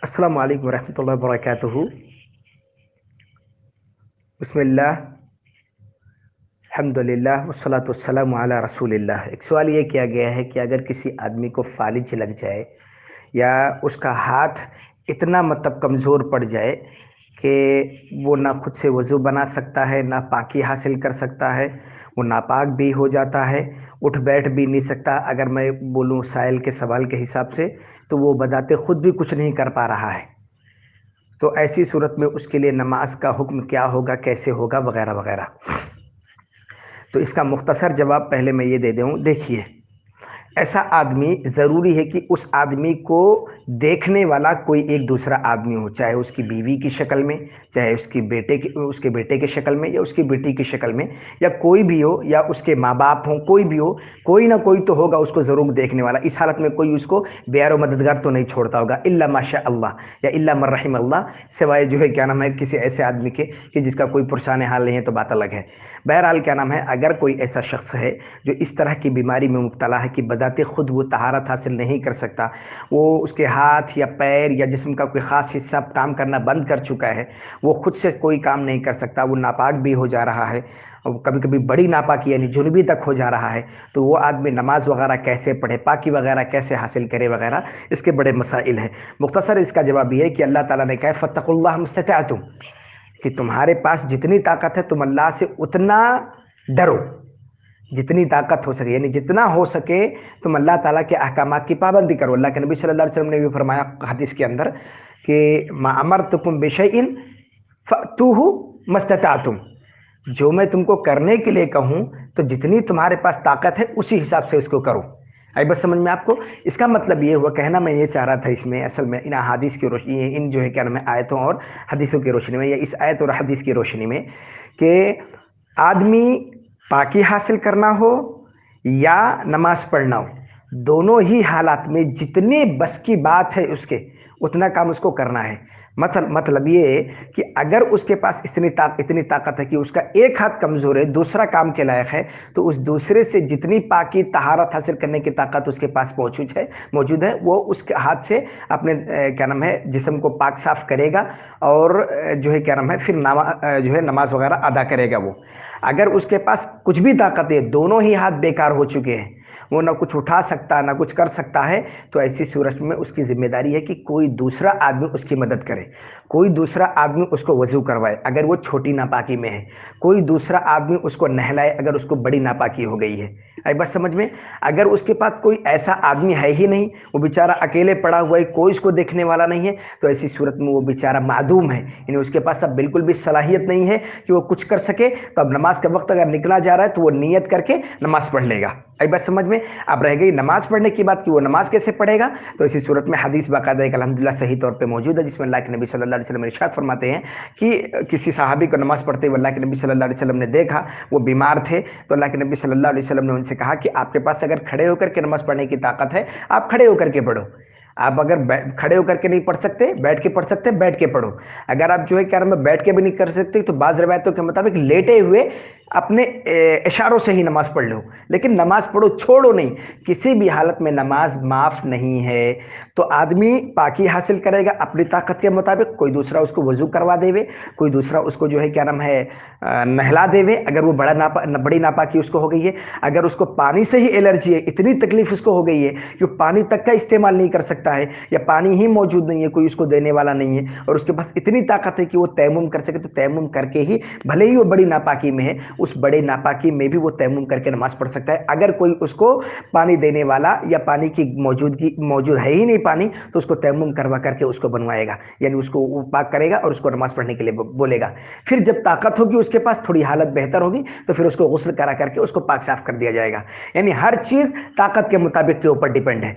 السلام علیکم ورحمۃ اللہ وبرکاتہ۔ بسم اللہ، الحمد للہ والصلاۃ والسلام علی رسول اللہ۔ ایک سوال یہ کیا گیا ہے کہ اگر کسی آدمی کو فالج لگ جائے یا اس کا ہاتھ اتنا کمزور پڑ جائے کہ وہ نہ خود سے وضو بنا سکتا ہے، نہ پاکی حاصل کر سکتا ہے، وہ ناپاک بھی ہو جاتا ہے، اٹھ بیٹھ بھی نہیں سکتا، اگر میں بولوں سائل کے سوال کے حساب سے تو وہ بذات خود بھی کچھ نہیں کر پا رہا ہے، تو ایسی صورت میں اس کے لیے نماز کا حکم کیا ہوگا، کیسے ہوگا، وغیرہ وغیرہ۔ تو اس کا مختصر جواب پہلے میں یہ دے دوں۔ دیکھیے، ایسا آدمی ضروری ہے کہ اس آدمی کو دیکھنے والا کوئی ایک دوسرا آدمی ہو، چاہے اس کی بیوی کی شکل میں، چاہے اس کے بیٹے کی شکل میں، یا اس کی بیٹی کی شکل میں، یا کوئی بھی ہو، یا اس کے ماں باپ ہوں، کوئی بھی ہو، کوئی نہ کوئی تو ہوگا اس کو ضرور دیکھنے والا۔ اس حالت میں کوئی اس کو بیار و مددگار تو نہیں چھوڑتا ہوگا، الا ماشاء اللہ یا الا من رحم اللہ، سوائے کسی ایسے آدمی کے کہ جس کا کوئی پرسان حال نہیں ہے، تو بات الگ ہے۔ بہرحال اگر کوئی ایسا شخص ہے جو اس طرح کی بیماری میں مبتلا ہے کہ بذات خود وہ طہارت حاصل نہیں کر سکتا، وہ اس کے ہاتھ یا پیر یا جسم کا کوئی خاص حصہ کام کرنا بند کر چکا ہے، وہ خود سے کوئی کام نہیں کر سکتا، وہ ناپاک بھی ہو جا رہا ہے، اور کبھی کبھی بڑی ناپاکی یعنی جنوبی تک ہو جا رہا ہے، تو وہ آدمی نماز وغیرہ کیسے پڑھے، پاکی وغیرہ کیسے حاصل کرے وغیرہ، اس کے بڑے مسائل ہیں۔ مختصر اس کا جواب یہ ہے کہ اللہ تعالیٰ نے کہا ہے فَاتَّقُوا اللَّهَ مَا اسْتَطَعْتُمْ، کہ تمہارے پاس جتنی طاقت ہے تم اللہ سے اتنا ڈرو، جتنی طاقت ہو سکے، یعنی جتنا ہو سکے تم اللہ تعالیٰ کے احکامات کی پابندی کرو۔ اللہ کے نبی صلی اللہ علیہ وسلم نے بھی فرمایا حدیث کے اندر کہ ما امرتکم بشیء فأتوہ ما استطعتم، جو میں تم کو کرنے کے لیے کہوں تو جتنی تمہارے پاس طاقت ہے اسی حساب سے اس کو کرو۔ آئی بس سمجھ میں آپ کو؟ اس کا مطلب یہ ہوا، کہنا میں یہ چاہ رہا تھا اس میں اصل میں ان احادیث کی روشنی، ان آیتوں اور حدیثوں کی روشنی میں، یا اس آیت اور حدیث کی روشنی میں، کہ آدمی پاکی حاصل کرنا ہو یا نماز پڑھنا ہو، دونوں ہی حالات میں جتنے بس کی بات ہے اس کے اتنا کام اس کو کرنا ہے۔ مطلب یہ ہے کہ اگر اس کے پاس اتنی طاقت ہے کہ اس کا ایک ہاتھ کمزور ہے، دوسرا کام کے لائق ہے، تو اس دوسرے سے جتنی پاکی طہارت حاصل کرنے کی طاقت اس کے پاس موجود ہے، وہ اس کے ہاتھ سے اپنے جسم کو پاک صاف کرے گا، اور پھر نماز وغیرہ ادا کرے گا۔ وہ اگر اس کے پاس کچھ بھی طاقت ہے، دونوں ہی ہاتھ بیکار ہو چکے ہیں، وہ نہ کچھ اٹھا سکتا نہ کچھ کر سکتا ہے، تو ایسی صورت میں اس کی ذمہ داری ہے کہ کوئی دوسرا آدمی اس کی مدد کرے، کوئی دوسرا آدمی اس کو وضو کروائے اگر وہ چھوٹی ناپاکی میں ہے، کوئی دوسرا آدمی اس کو نہلائے اگر اس کو بڑی ناپاکی ہو گئی ہے۔ بس سمجھ میں؟ اگر اس کے پاس کوئی ایسا آدمی ہے ہی نہیں، وہ بیچارہ اکیلے پڑا ہوا ہے، کوئی اس کو دیکھنے والا نہیں ہے، تو ایسی صورت میں وہ بیچارہ معدوم ہے، یعنی اس کے پاس اب بالکل بھی صلاحیت نہیں ہے کہ وہ کچھ کر سکے، تو اب نماز کا وقت اگر نکلا جا رہا ہے تو وہ نیت کر کے نماز پڑھ لے گا۔ بس سمجھ میں؟ اب رہ گئی نماز پڑھنے کی بات کہ وہ نماز کیسے پڑھے گا، تو اسی صورت میں حدیث باقاعدہ ایک الحمدللہ صحیح طور پہ موجود ہے، جس میں اللہ کے نبی صلی اللہ علیہ وسلم ارشاد فرماتے ہیں کہ کسی صحابی کو نماز پڑھتے ہوئے اللہ کے نبی صلی اللہ علیہ وسلم نے دیکھا، وہ بیمار تھے، تو اللہ کے نبی صلی اللہ علیہ وسلم نے ان سے کہا کہ آپ کے پاس اگر کھڑے ہو کر کے نماز پڑھنے کی طاقت ہے، آپ کھڑے ہو کر کے پڑھو، آپ اگر کھڑے ہو کر کے نہیں پڑھ سکتے، بیٹھ کے پڑھ سکتے، بیٹھ کے پڑھو، اگر آپ بیٹھ کے بھی نہیں کر سکتے تو بعض روایتوں کے مطابق لیٹے ہوئے اپنے اشاروں سے ہی نماز پڑھ لو، لیکن نماز پڑھو، چھوڑو نہیں، کسی بھی حالت میں نماز معاف نہیں ہے۔ تو آدمی پاکی حاصل کرے گا اپنی طاقت کے مطابق، کوئی دوسرا اس کو وضو کروا دے، کوئی دوسرا اس کو نہلا دے، اگر وہ بڑی ناپاکی اس کو ہو گئی ہے، اگر اس کو پانی سے ہی الرجی ہے، اتنی تکلیف اس کو ہو گئی ہے کہ پانی تک کا استعمال نہیں کر سکتا ہے، یا پانی ہی موجود نہیں ہے، کوئی اس کو دینے والا نہیں ہے، اور اس کے پاس اتنی طاقت ہے کہ وہ تیمم کر سکے، تو تیمم کر کے ہی، بھلے ہی وہ بڑی ناپاکی میں ہے، اس بڑے ناپاکی میں بھی وہ تیمم کر کے نماز پڑھ سکتا ہے۔ اگر کوئی اس کو پانی دینے والا یا پانی کی موجود ہے ہی نہیں پانی، تو اس کو تیمم کروا کر کے اس کو بنوائے گا، یعنی اس کو پاک کرے گا اور اس کو نماز پڑھنے کے لیے بولے گا۔ پھر جب طاقت ہوگی اس کے پاس، تھوڑی حالت بہتر ہوگی، تو پھر اس کو غسل کرا کر کے اس کو پاک صاف کر دیا جائے گا، یعنی ہر چیز طاقت کے مطابق کے اوپر ڈیپینڈ ہے۔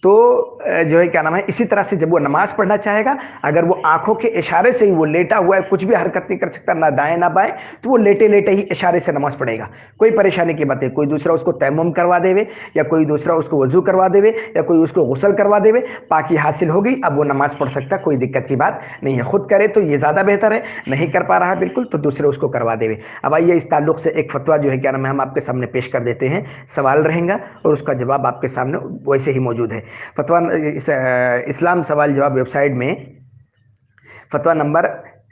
تو اسی طرح سے جب وہ نماز پڑھنا چاہے گا، اگر وہ آنکھوں کے اشارے سے ہی، وہ لیٹا ہوا ہے، کچھ بھی حرکت نہیں کر سکتا، نہ دائیں نہ بائیں، تو وہ لیٹے لیٹے ہی اشارے سے نماز پڑھے گا، کوئی پریشانی کی بات ہے، کوئی دوسرا اس کو تیمم کروا دے، یا کوئی دوسرا اس کو وضو کروا دے، یا کوئی اس کو غسل کروا دے، پاکی حاصل ہو گئی، اب وہ نماز پڑھ سکتا، کوئی دقت کی بات نہیں ہے۔ خود کرے تو یہ زیادہ بہتر ہے، نہیں کر پا رہا بالکل، تو دوسرے اس کو کروا دے۔ اب آئیے اس تعلق سے ایک فتویٰ ہم آپ کے سامنے پیش کر دیتے ہیں، سوال رہیں گا اور اس کا جواب آپ کے سامنے ویسے ہی موجود ہے۔ فتویٰ اسلام سوال جواب ویب سائٹ میں فتویٰ نمبر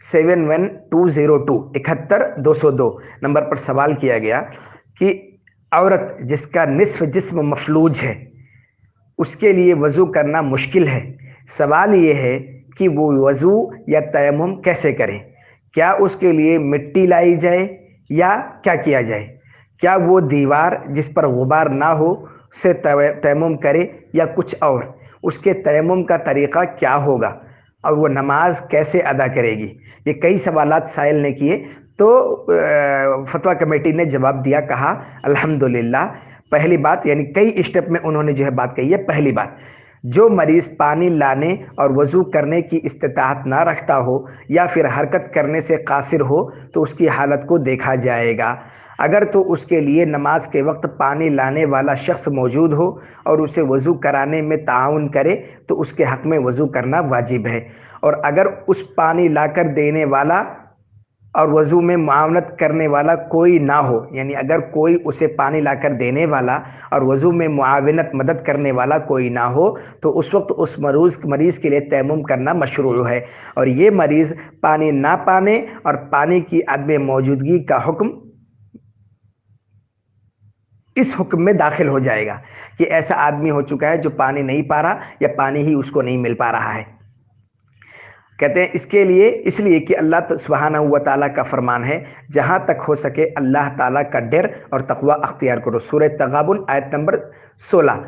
71202 71202 نمبر پر سوال کیا گیا کہ عورت جس کا نصف جسم مفلوج ہے اس کے لیے وضو کرنا مشکل ہے، سوال یہ ہے کہ وہ وضو یا تیمم کیسے کرے؟ کیا اس کے لیے مٹی لائی جائے یا کیا کیا جائے؟ کیا وہ دیوار جس پر غبار نہ ہو سے تیمم کرے یا کچھ اور؟ اس کے تیمم کا طریقہ کیا ہوگا اور وہ نماز کیسے ادا کرے گی؟ یہ کئی سوالات سائل نے کیے تو فتویٰ کمیٹی نے جواب دیا، کہا الحمدللہ پہلی بات، یعنی کئی اسٹیپ میں انہوں نے جو ہے بات کہی ہے۔ پہلی بات، جو مریض پانی لانے اور وضو کرنے کی استطاعت نہ رکھتا ہو یا پھر حرکت کرنے سے قاصر ہو تو اس کی حالت کو دیکھا جائے گا۔ اگر تو اس کے لیے نماز کے وقت پانی لانے والا شخص موجود ہو اور اسے وضو کرانے میں تعاون کرے تو اس کے حق میں وضو کرنا واجب ہے، اور اگر اس پانی لا کر دینے والا اور وضو میں معاونت کرنے والا کوئی نہ ہو، یعنی اگر کوئی اسے پانی لا کر دینے والا اور وضو میں معاونت مدد کرنے والا کوئی نہ ہو تو اس وقت اس مریض کے لیے تیمم کرنا مشروع ہے، اور یہ مریض پانی نہ پانے اور پانی کی عدم موجودگی کا حکم اس حکم میں داخل ہو جائے گا کہ ایسا آدمی ہو چکا ہے جو پانی نہیں پا رہا یا پانی ہی اس کو نہیں مل پا رہا ہے۔ کہتے ہیں اس لیے کہ اللہ سبحانہ و تعالیٰ کا فرمان ہے، جہاں تک ہو سکے اللہ تعالیٰ کا ڈر اور تقوی اختیار کرو، سورہ تغابن آیت نمبر 16۔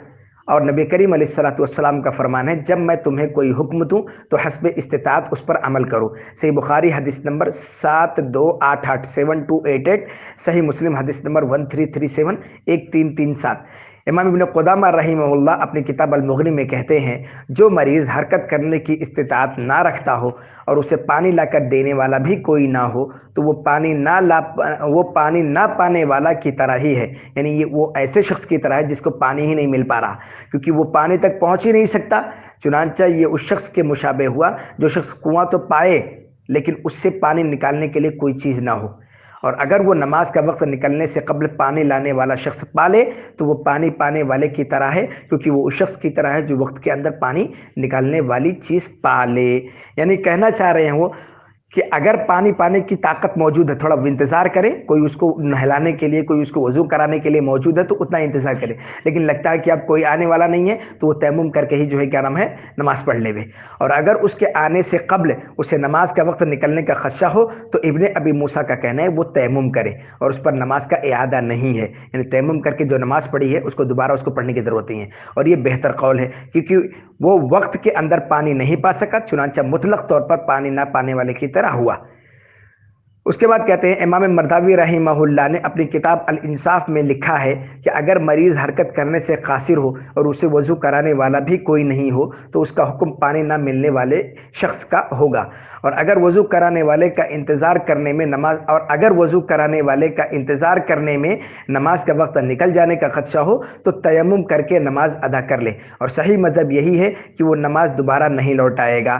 اور نبی کریم علیہ الصلوۃ والسلام کا فرمان ہے، جب میں تمہیں کوئی حکم دوں تو حسب استطاعت اس پر عمل کرو، صحیح بخاری حدیث نمبر 7288 7288، صحیح مسلم حدیث نمبر 1337 1337۔ امام ابن قدامہ رحمہ اللہ اپنی کتاب المغنی میں کہتے ہیں، جو مریض حرکت کرنے کی استطاعت نہ رکھتا ہو اور اسے پانی لا کر دینے والا بھی کوئی نہ ہو تو وہ پانی نہ پانے والا کی طرح ہی ہے، یعنی وہ ایسے شخص کی طرح ہے جس کو پانی ہی نہیں مل پا رہا، کیونکہ وہ پانی تک پہنچ ہی نہیں سکتا۔ چنانچہ یہ اس شخص کے مشابہ ہوا جو شخص کنواں تو پائے لیکن اس سے پانی نکالنے کے لیے کوئی چیز نہ ہو، اور اگر وہ نماز کا وقت نکلنے سے قبل پانی لانے والا شخص پالے تو وہ پانی پانے والے کی طرح ہے، کیونکہ وہ اس شخص کی طرح ہے جو وقت کے اندر پانی نکالنے والی چیز پالے۔ یعنی کہنا چاہ رہے ہیں وہ کہ اگر پانی پانے کی طاقت موجود ہے، تھوڑا انتظار کرے، کوئی اس کو نہلانے کے لیے، کوئی اس کو وضو کرانے کے لیے موجود ہے تو اتنا انتظار کرے، لیکن لگتا ہے کہ اب کوئی آنے والا نہیں ہے تو وہ تیمم کر کے ہی جو ہے کیا نام ہے نماز پڑھ لے، اور اگر اس کے آنے سے قبل اسے نماز کا وقت نکلنے کا خدشہ ہو تو ابن ابی موسیٰ کا کہنا ہے وہ تیمم کرے اور اس پر نماز کا اعادہ نہیں ہے، یعنی تیمم کر کے جو نماز پڑھی ہے اس کو دوبارہ اس کو پڑھنے کی ضرورت نہیں ہے، اور یہ بہتر قول ہے کیونکہ وہ وقت کے اندر پانی نہیں پا سکا، چنانچہ مطلق طور پر پانی نہ پانے والے کی طرح ہوا۔ اس کے بعد کہتے ہیں، امام مرداوی رحمہ اللہ نے اپنی کتاب الانصاف میں لکھا ہے کہ اگر مریض حرکت کرنے سے قاصر ہو اور اسے وضو کرانے والا بھی کوئی نہیں ہو تو اس کا حکم پانی نہ ملنے والے شخص کا ہوگا، اور اگر وضو کرانے والے کا انتظار کرنے میں نماز کا وقت نکل جانے کا خدشہ ہو تو تیمم کر کے نماز ادا کر لے، اور صحیح مذہب یہی ہے کہ وہ نماز دوبارہ نہیں لوٹائے گا۔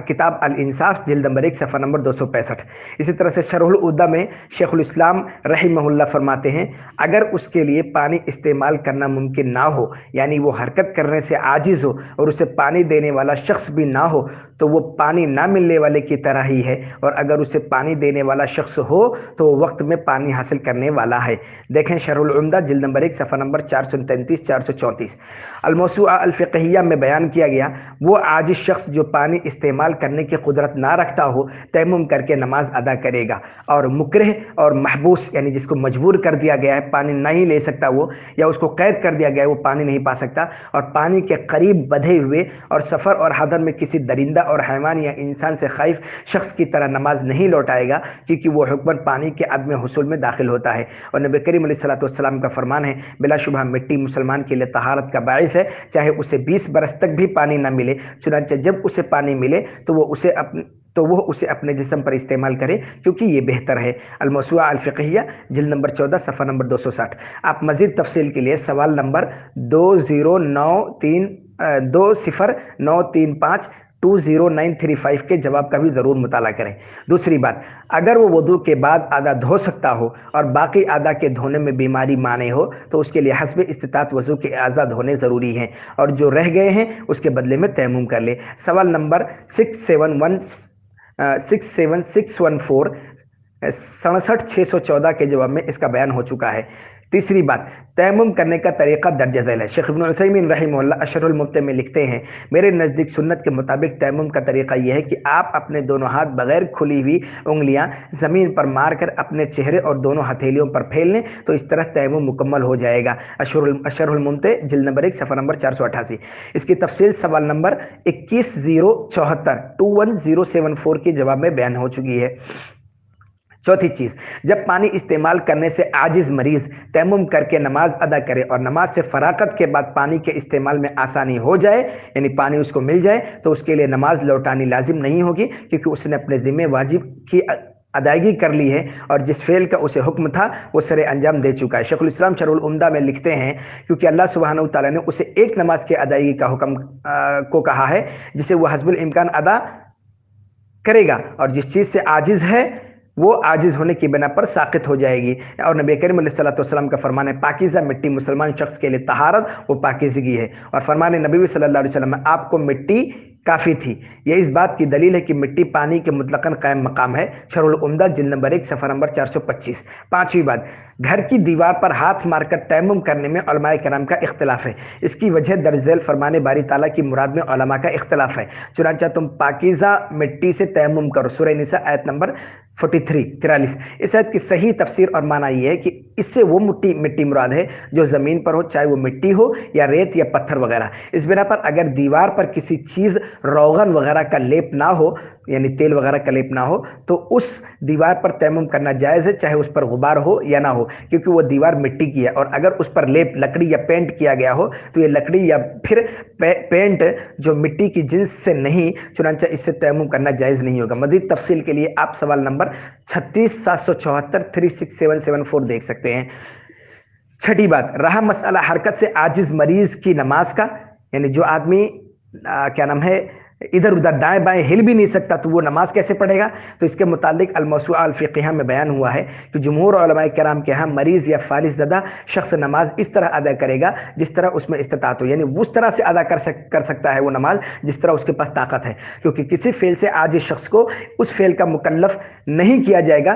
کتاب الانصاف جلد نمبر 1 صفحہ نمبر 265۔ اسی طرح سے شرح العدہ میں شیخ الاسلام رحمہ اللہ فرماتے ہیں، اگر اس کے لیے پانی استعمال کرنا ممکن نہ ہو، یعنی وہ حرکت کرنے سے عاجز ہو اور اسے پانی دینے والا شخص بھی نہ ہو تو وہ پانی نہ ملنے والے کی طرح ہی ہے، اور اگر اسے پانی دینے والا شخص ہو تو وہ وقت میں پانی حاصل کرنے والا ہے۔ دیکھیں شرح العمدہ جلد نمبر 1 صفحہ نمبر 433 434۔ الموسوعہ الفقہیہ میں بیان کیا گیا، وہ عاجز شخص جو پانی استعمال کرنے کی قدرت نہ رکھتا ہو تیمم کر کے نماز ادا کرے گا، اور مکرہ اور محبوس یعنی جس کو مجبور کر دیا گیا ہے پانی نہیں لے سکتا وہ، یا اس کو قید کر دیا گیا ہے وہ پانی نہیں پا سکتا، اور پانی کے قریب بدھے ہوئے اور سفر اور حضر میں کسی درندہ اور حیوان یا انسان سے خائف شخص کی طرح نماز نہیں لوٹائے گا، کیونکہ وہ حکمن پانی کے عدم حصول میں داخل ہوتا ہے، اور نبی کریم علیہ الصلوۃ والسلام کا فرمان ہے، بلا شبہ مٹی مسلمان کے لیے طہارت کا باعث ہے، چاہے اسے 20 برس تک بھی پانی نہ ملے، چنانچہ جب اسے پانی ملے تو وہ اسے اپنے جسم پر استعمال کرے، کیونکہ یہ بہتر ہے۔ الموسوعہ الفقہیہ جلد نمبر 14 صفحہ نمبر 260۔ آپ مزید تفصیل کے لیے سوال نمبر 2093 20935 کے جواب کا بھی ضرور مطالعہ کریں۔ دوسری بات، اگر وہ وضو کے بعد آدھا دھو سکتا ہو اور باقی آدھا کے دھونے میں بیماری مانے ہو تو اس کے لیے حسب استطاعت وضو کے اعضاء دھونے ضروری ہیں، اور جو رہ گئے ہیں اس کے بدلے میں تیمم کر لے۔ سوال نمبر 67614 67614 کے جواب میں اس کا بیان ہو چکا ہے۔ تیسری بات، تیمم کرنے کا طریقہ درج ذیل ہے۔ شیخ ابن عثیمین رحمہ اللہ اشرح الممتع میں لکھتے ہیں، میرے نزدیک سنت کے مطابق تیمم کا طریقہ یہ ہے کہ آپ اپنے دونوں ہاتھ بغیر کھلی ہوئی انگلیاں زمین پر مار کر اپنے چہرے اور دونوں ہتھیلیوں پر پھیل لیں تو اس طرح تیمم مکمل ہو جائے گا۔ اشرح الممتع جلد نمبر 1 صفحہ نمبر 488۔ اس کی تفصیل سوال نمبر 21074 کے جواب میں بیان ہو چکی ہے۔ چوتھی چیز، جب پانی استعمال کرنے سے عاجز مریض تیمم کر کے نماز ادا کرے اور نماز سے فراغت کے بعد پانی کے استعمال میں آسانی ہو جائے، یعنی پانی اس کو مل جائے، تو اس کے لیے نماز لوٹانی لازم نہیں ہوگی، کیونکہ اس نے اپنے ذمہ واجب کی ادائیگی کر لی ہے اور جس فعل کا اسے حکم تھا وہ سر انجام دے چکا ہے۔ شیخ الاسلام شرح العمدہ میں لکھتے ہیں، کیونکہ اللہ سبحانہ وتعالیٰ نے اسے ایک نماز کی ادائیگی کا حکم کو کہا ہے جسے وہ حسب الامکان ادا کرے گا، اور جس چیز سے عاجز ہے وہ عاجز ہونے کی بنا پر ساقط ہو جائے گی۔ اور نبی کریم علیہ الصلوۃ والسلام کا فرمان ہے، پاکیزہ مٹی مسلمان شخص کے لیے طہارت و پاکیزگی ہے، اور فرمان نبی صلی اللہ علیہ وسلم آپ کو مٹی کافی تھی۔ یہ اس بات کی دلیل ہے کہ مٹی پانی کے مطلقاً قائم مقام ہے۔ شرح العمدہ جلد نمبر 1 صفحہ نمبر 425۔ پانچویں بات، گھر کی دیوار پر ہاتھ مار کر تیمم کرنے میں علماء کرام کا اختلاف ہے۔ اس کی وجہ درج ذیل فرمان باری تعالیٰ کی مراد میں علماء کا اختلاف ہے۔ چنانچہ تم پاکیزہ مٹی سے تیمم کرو، سورہ نساء آیت نمبر 43۔ اس آیت کی صحیح تفسیر اور معنی یہ ہے کہ اس سے وہ مٹی مراد ہے جو زمین پر ہو، چاہے وہ مٹی ہو یا ریت یا پتھر وغیرہ۔ اس بنا پر اگر دیوار پر کسی چیز روغن وغیرہ کا لیپ نہ ہو، یعنی تیل وغیرہ کا لیپ نہ ہو، تو اس دیوار پر تیمم کرنا جائز ہے، چاہے اس پر غبار ہو یا نہ ہو، کیونکہ وہ دیوار مٹی کی ہے، اور اگر اس پر لیپ لکڑی یا پینٹ کیا گیا ہو تو یہ لکڑی یا پھر پینٹ جو مٹی کی جنس سے نہیں، چنانچہ اس سے تیمم کرنا جائز نہیں ہوگا۔ مزید تفصیل کے لیے آپ سوال نمبر 36774 36774 دیکھ سکتے ہیں۔ چھٹی بات، رہا مسئلہ حرکت سے عاجز مریض کی نماز کا، یعنی جو آدمی ادھر ادھر دائیں بائیں ہل بھی نہیں سکتا تو وہ نماز کیسے پڑھے گا؟ تو اس کے متعلق الموسوعہ الفقیہ میں بیان ہوا ہے کہ جمہور علماء کرام کے ہاں مریض یا فالج زدہ شخص نماز اس طرح ادا کرے گا جس طرح اس میں استطاعت ہو، یعنی اس طرح سے ادا کر سکتا ہے وہ نماز جس طرح اس کے پاس طاقت ہے، کیونکہ کسی فعل سے عاجز شخص کو اس فعل کا مکلف نہیں کیا جائے گا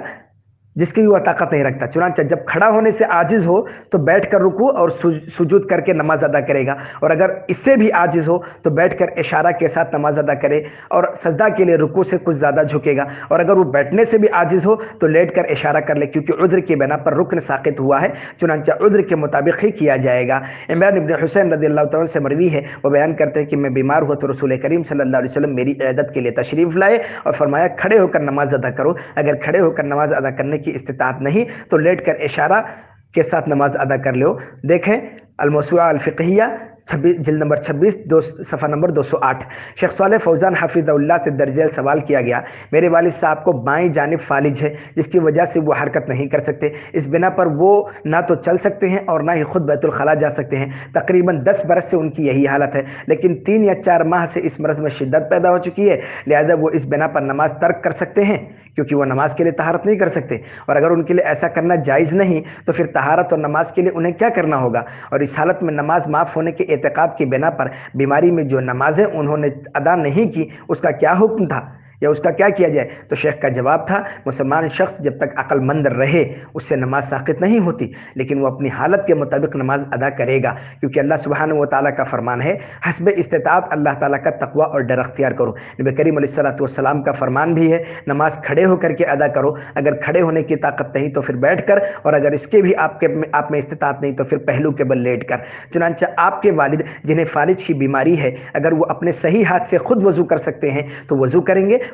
جس کی وہ طاقت نہیں رکھتا۔ چنانچہ جب کھڑا ہونے سے عاجز ہو تو بیٹھ کر رکوع اور سجود کر کے نماز ادا کرے گا، اور اگر اس سے بھی عاجز ہو تو بیٹھ کر اشارہ کے ساتھ نماز ادا کرے اور سجدہ کے لیے رکوع سے کچھ زیادہ جھکے گا، اور اگر وہ بیٹھنے سے بھی عاجز ہو تو لیٹ کر اشارہ کر لے، کیونکہ عذر کی بنا پر رکن ساقط ہوا ہے، چنانچہ عذر کے مطابق ہی کیا جائے گا۔ عمران ابن حسین رضی اللہ تعالیٰ سے مروی ہے، وہ بیان کرتے ہیں کہ میں بیمار ہوا تو رسول کریم صلی اللہ علیہ وسلم میری عیادت کے لیے تشریف لائے اور فرمایا کھڑے ہو کر نماز ادا کرو، اگر کھڑے ہو کر نماز ادا کرنے کی استطاعت نہیں تو لیٹ کر اشارہ کے ساتھ نماز ادا کر لو۔ دیکھیں الموسوعہ الفقہیہ جلد نمبر 26 صفحہ نمبر 208۔ شیخ صالح فوزان حفظہ اللہ سے درج ذیل سوال کیا گیا، میرے والد صاحب کو بائیں جانب فالج ہے جس کی وجہ سے وہ حرکت نہیں کر سکتے، اس بنا پر وہ نہ تو چل سکتے ہیں اور نہ ہی خود بیت الخلاء جا سکتے ہیں، تقریباً 10 برس سے ان کی یہی حالت ہے، لیکن 3 یا 4 ماہ سے اس مرض میں شدت پیدا ہو چکی ہے، لہذا وہ اس بنا پر نماز ترک کر سکتے ہیں کیونکہ وہ نماز کے لیے طہارت نہیں کر سکتے، اور اگر ان کے لیے ایسا کرنا جائز نہیں تو پھر طہارت اور نماز کے لیے انہیں کیا کرنا ہوگا؟ اور اس حالت میں نماز معاف ہونے کے اعتقاد کی بنا پر بیماری میں جو نمازیں انہوں نے ادا نہیں کی اس کا کیا حکم تھا یا اس کا کیا کیا جائے؟ تو شیخ کا جواب تھا، مسلمان شخص جب تک عقل مند رہے اس سے نماز ساقط نہیں ہوتی، لیکن وہ اپنی حالت کے مطابق نماز ادا کرے گا، کیونکہ اللہ سبحانہ و تعالیٰ کا فرمان ہے حسب استطاعت اللہ تعالیٰ کا تقوی اور ڈر اختیار کرو۔ نبی کریم علیہ الصلوۃ والسلام کا فرمان بھی ہے نماز کھڑے ہو کر کے ادا کرو، اگر کھڑے ہونے کی طاقت نہیں تو پھر بیٹھ کر، اور اگر اس کے بھی آپ میں استطاعت نہیں تو پھر پہلو کے بل لیٹ کر۔ چنانچہ آپ کے والد جنہیں فالج کی بیماری ہے اگر وہ اپنے صحیح ہاتھ سے خود وضو کر سکتے ہیں تو وضو کریں گے،